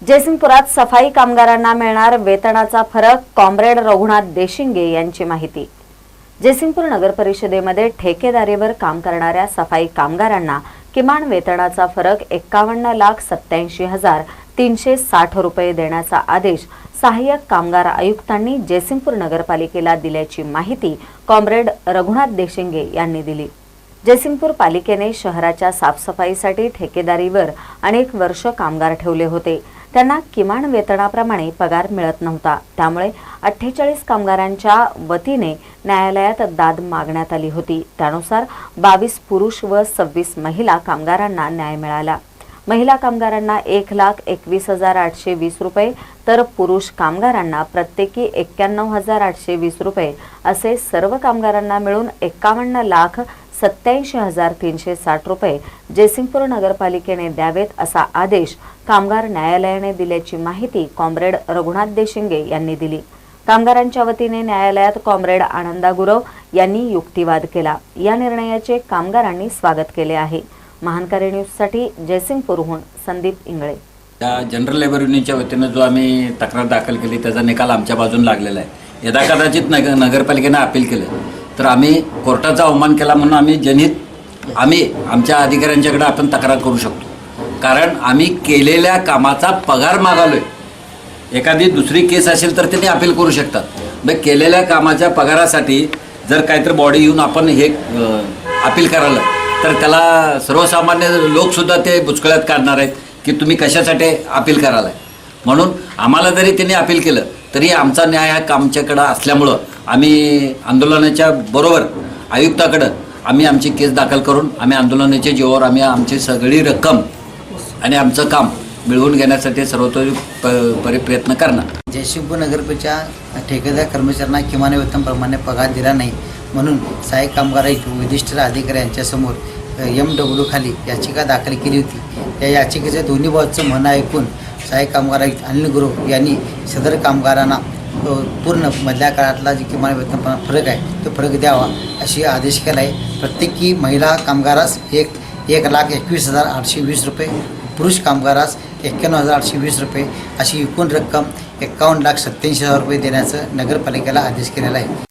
जयसिंगपुरात सफाई कामगारांना मिळणार वेतनाचा फरक, कॉम्रेड रघुनाथ देशिंगे यांची माहिती। जयसिंगपूर नगर परिषदेमध्ये ठेकेदारीवर काम करणाऱ्या सफाई कामगारांना किमान वेतनाचा फरक 51,87,360 रुपये देण्याचा आदेश सहाय्यक कामगार आयुक्तांनी जयसिंगपूर नगरपालिकेला दिल्याची माहिती कॉम्रेड रघुनाथ देशिंगे यांनी दिली। जयसिंगपूर पालिकेने शहराच्या साफसफाईसाठी ठेकेदारीवर अनेक वर्ष कामगार ठेवले होते। त्यांना किमान वेतनाप्रमाणे पगार मिळत नव्हता। त्यामुळे 48 कामगारांच्या वतीने न्यायालयात दाद मागण्यात आली होती। त्यानुसार 22 पुरुष व 26 महिला कामगारांना न्याय मिळाला। महिला कामगारांना 1,21,820 रुपये तर पुरुष कामगारांना प्रत्येकी 91,820 रुपये असे सर्व कामगारांना मिळून 51,87,360 रुपये जयसिंगपूर नगरपालिकेने द्यावेत असा आदेश कामगार न्यायालयाने दिल्याची माहिती कॉम्रेड रघुनाथ देशिंगे यांनी दिली। कामगारांच्या वतीने न्यायालयात कॉम्रेड आनंदा गुरव यांनी युक्तिवाद केला। या निर्णयाचे कामगारांनी स्वागत केले आहे। महानकारी न्यूजसाठी जयसिंगपूरहून संदीप इंगळे। त्या जनरल लेबर युनियनच्या वतीने जो आम्ही तक्रार दाखल केली त्याचा निकाल आमच्या बाजूने लागलेला आहे। यदा कदाचित नगरपालिकेने अपील केलं तर आम्ही कोर्टाचा अवमान केला म्हणून आम्ही आमच्या अधिकाऱ्यांच्याकडे आपण तक्रार करू शकतो, कारण आम्ही केलेल्या कामाचा पगार मागालोय। एखादी दुसरी केस असेल तर त्यांनी अपील करू शकतात। मग केलेल्या कामाच्या पगारासाठी जर काहीतरी बॉडी येऊन आपण हे अपील करायला तर त्याला सर्वसामान्य लोकसुद्धा ते बुचकळ्यात काढणार आहेत की तुम्ही कशासाठी अपील करायला। म्हणून आम्हाला जरी त्यांनी अपील केलं तरी आमचा न्याय हा आमच्याकडं असल्यामुळं आम्ही आंदोलनाच्या बरोबर आयुक्ताकडं आम्ही आमची केस दाखल करून आम्ही आंदोलनाच्या जीवावर आम्ही आमची सगळी रक्कम आणि आमचं काम मिळवून घेण्यासाठी सर्वतोपरी प्रयत्न करणार। जयसिंगपूर नगरपालिकेच्या ठेकेदार कर्मचाऱ्यांना किमान वेतनाप्रमाणे पगार दिला नाही म्हणून सहाय्यक कामगार आयुक्त विधिष्ठ अधिकारी यांच्यासमोर MW खाली याचिका दाखल केली होती। या याचिकेच्या दोन्ही बाजूचं म्हणणं ऐकून सहाय्यक कामगार आयुक्त अनिल गुरव यांनी सदर कामगारांना पूर्ण मधल्या काळातला जे किमान वेतन फरक आहे तो फरक द्यावा अशी आदेश केला आहे। प्रत्येकी महिला कामगारास 1,21,820 रुपये, पुरुष कामगारास 91,820 रुपये अशी एकूण रक्कम 51,87,000 रुपये देण्याचं नगरपालिकेला आदेश केलेला आहे।